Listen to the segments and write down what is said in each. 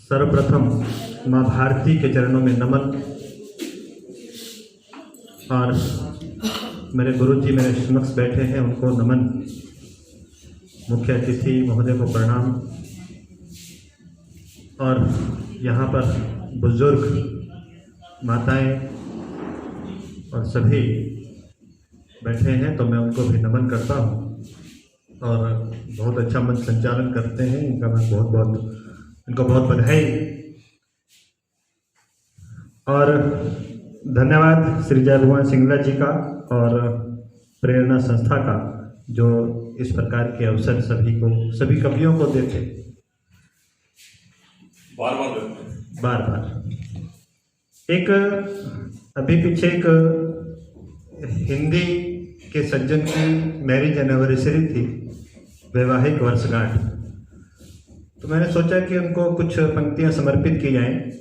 सर्वप्रथम माँ भारती के चरणों में नमन और मेरे गुरुजी मेरे समक्ष बैठे हैं उनको नमन। मुख्य अतिथि महोदय को प्रणाम और यहाँ पर बुजुर्ग माताएं और सभी बैठे हैं तो मैं उनको भी नमन करता हूँ और बहुत अच्छा मंच संचालन करते हैं। इनका मैं इनको बहुत बधाई और धन्यवाद श्री जय भगवान सिंगला जी का और प्रेरणा संस्था का जो इस प्रकार के अवसर सभी कवियों को देते बार एक अभी पीछे एक हिंदी के सज्जन की मैरिज एनिवर्सरी थी, वैवाहिक वर्षगांठ। तो मैंने सोचा कि उनको कुछ पंक्तियां समर्पित की जाएं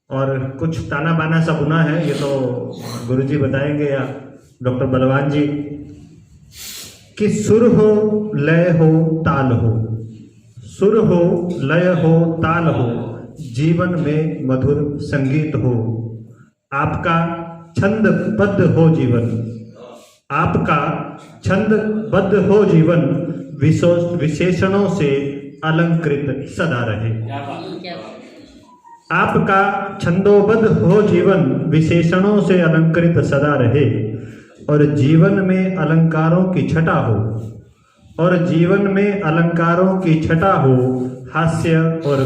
और कुछ ताना बाना सा बुना है, ये तो गुरुजी बताएंगे या डॉक्टर बलवान जी, कि सुर हो लय हो ताल हो, सुर हो लय हो ताल हो, जीवन में मधुर संगीत हो, आपका छंदबद्ध हो जीवन, आपका छंदबद्ध हो जीवन, विशेषणों से अलंकृत सदा रहे। आपका छंदोबद्ध हो जीवन, विशेषणों से अलंकृत सदा रहे और जीवन में अलंकारों की छटा हो, और जीवन में अलंकारों की छटा हो, हास्य और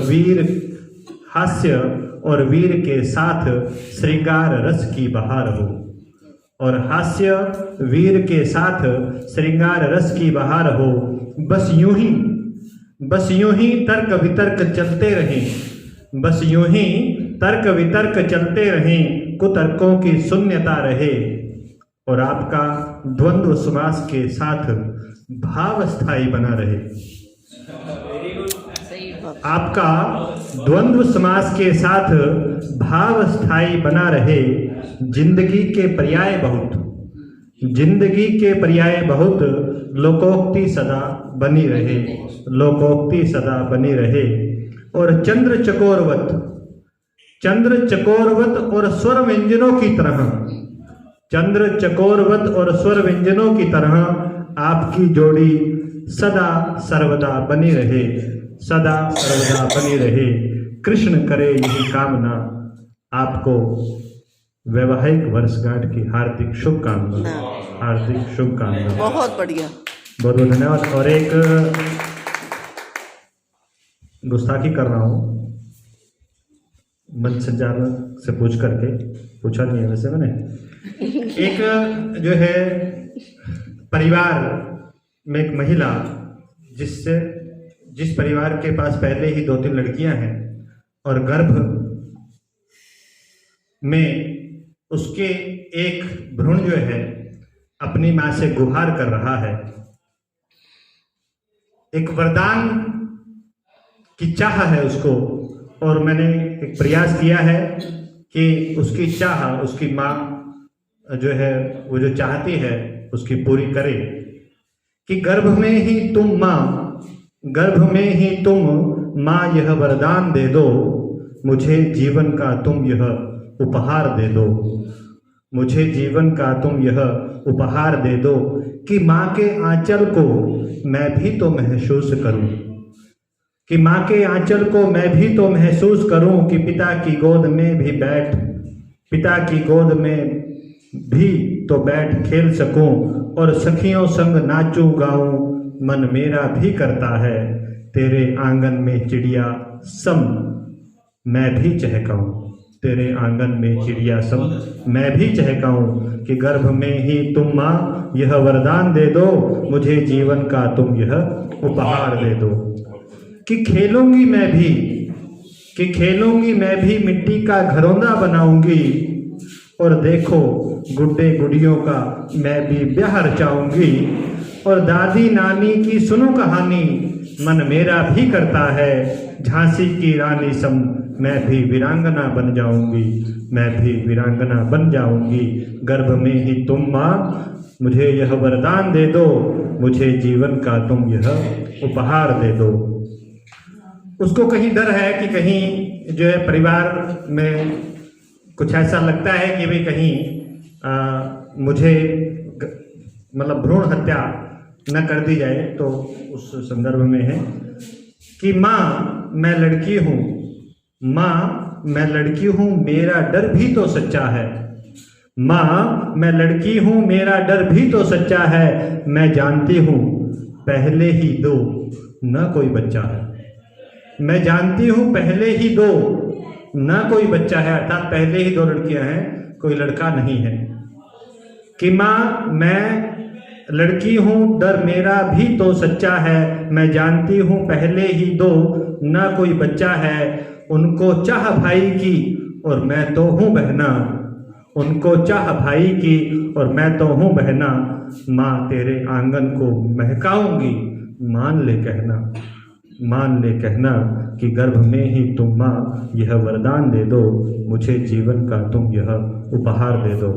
वीर के साथ श्रृंगार रस की बहार हो, और हास्य वीर के साथ श्रृंगार रस की बहार हो। बस यूं ही तर्क वितर्क चलते रहें, बस यूं ही तर्क वितर्क चलते रहें, कुतर्कों की शून्यता रहे और आपका द्वंद्व समास के साथ भाव स्थायी बना रहे। आपका द्वंद्व समास के साथ भाव स्थायी बना रहे। जिंदगी के पर्याय बहुत, लोकोक्ति सदा बनी रहे, लोकोक्ति सदा बनी रहे। और चंद्र चकोरवत और स्वर व्यंजनों की तरह, चंद्र चकोरवत और स्वर व्यंजनों की तरह आपकी जोड़ी सदा सर्वदा बनी रहे, सदा सर्वदा बनी रहे। कृष्ण करे यही कामना, आपको वैवाहिक वर्षगांठ की हार्दिक शुभकामना, हार्दिक शुभकामना। बहुत बढ़िया, बहुत बहुत धन्यवाद। और एक गुस्ताखी कर रहा हूँ, मंच संचालक से पूछा नहीं है वैसे मैंने। एक जो है परिवार में एक महिला जिस परिवार के पास पहले ही 2-3 लड़कियां हैं और गर्भ में उसके एक भ्रूण जो है अपनी मां से गुहार कर रहा है, एक वरदान की चाह है उसको, और मैंने एक प्रयास किया है कि उसकी चाह उसकी माँ जो है वो जो चाहती है उसकी पूरी करे, कि गर्भ में ही तुम माँ यह वरदान दे दो, मुझे जीवन का तुम यह उपहार दे दो, मुझे जीवन का तुम यह उपहार दे दो, कि माँ के आंचल को मैं भी तो महसूस करूं, कि माँ के आंचल को मैं भी तो महसूस करूं, कि पिता की गोद में भी तो बैठ खेल सकूं, और सखियों संग नाचूं गाऊं, मन मेरा भी करता है तेरे आंगन में चिड़िया सम मैं भी चहकाऊं, तेरे आंगन में चिड़िया सम मैं भी चहकाऊं, कि गर्भ में ही तुम माँ यह वरदान दे दो, मुझे जीवन का तुम यह उपहार दे दो, कि खेलूंगी मैं भी मिट्टी का घरौंदा बनाऊंगी, और देखो गुड्डे गुड़ियों का मैं भी ब्याह रचाऊंगी, और दादी नानी की सुनो कहानी, मन मेरा भी करता है झांसी की रानी सम मैं भी वीरांगना बन जाऊंगी, मैं भी वीरांगना बन जाऊंगी, गर्भ में ही तुम माँ मुझे यह वरदान दे दो, मुझे जीवन का तुम यह उपहार दे दो। उसको कहीं डर है कि कहीं जो है परिवार में कुछ ऐसा लगता है कि भाई कहीं मुझे मतलब भ्रूण हत्या न कर दी जाए। तो उस संदर्भ में है कि माँ मैं लड़की हूँ, माँ मैं लड़की हूँ, मेरा डर भी तो सच्चा है। माँ मैं लड़की हूँ, मेरा डर भी तो सच्चा है। मैं जानती हूँ पहले ही दो न कोई बच्चा है। मैं जानती हूँ पहले ही दो न कोई बच्चा है, अर्थात पहले ही 2 लड़कियां हैं, कोई लड़का नहीं है। कि माँ मैं लड़की हूँ, डर मेरा भी तो सच्चा है। मैं जानती हूँ पहले ही 2 न कोई बच्चा है। उनको चाह भाई की और मैं तो हूँ बहना, उनको चाह भाई की और मैं तो हूँ बहना। माँ तेरे आंगन को महकाऊंगी, मान ले कहना, मान ले कहना कि गर्भ में ही तुम माँ यह वरदान दे दो, मुझे जीवन का तुम यह उपहार दे दो।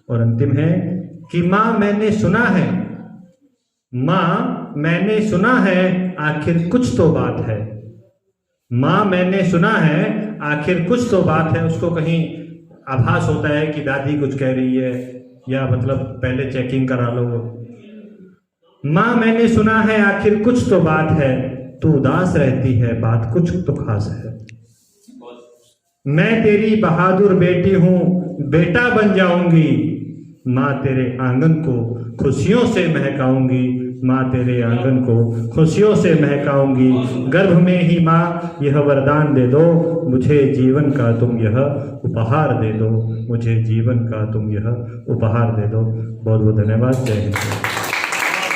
और अंतिम है कि माँ मैंने सुना है, माँ मैंने सुना है, आखिर कुछ तो बात है। माँ मैंने सुना है, आखिर कुछ तो बात है। उसको कहीं आभास होता है कि दादी कुछ कह रही है, या मतलब पहले चेकिंग करा लो। माँ मैंने सुना है, आखिर कुछ तो बात है। तू उदास रहती है, बात कुछ तो खास है। मैं तेरी बहादुर बेटी हूँ, बेटा बन जाऊंगी। माँ तेरे आंगन को खुशियों से महकाऊंगी, माँ तेरे आंगन को खुशियों से महकाऊंगी। गर्भ में ही माँ यह वरदान दे दो, मुझे जीवन का तुम यह उपहार दे दो, मुझे जीवन का तुम यह उपहार दे दो। बहुत बहुत धन्यवाद। जय हिंद।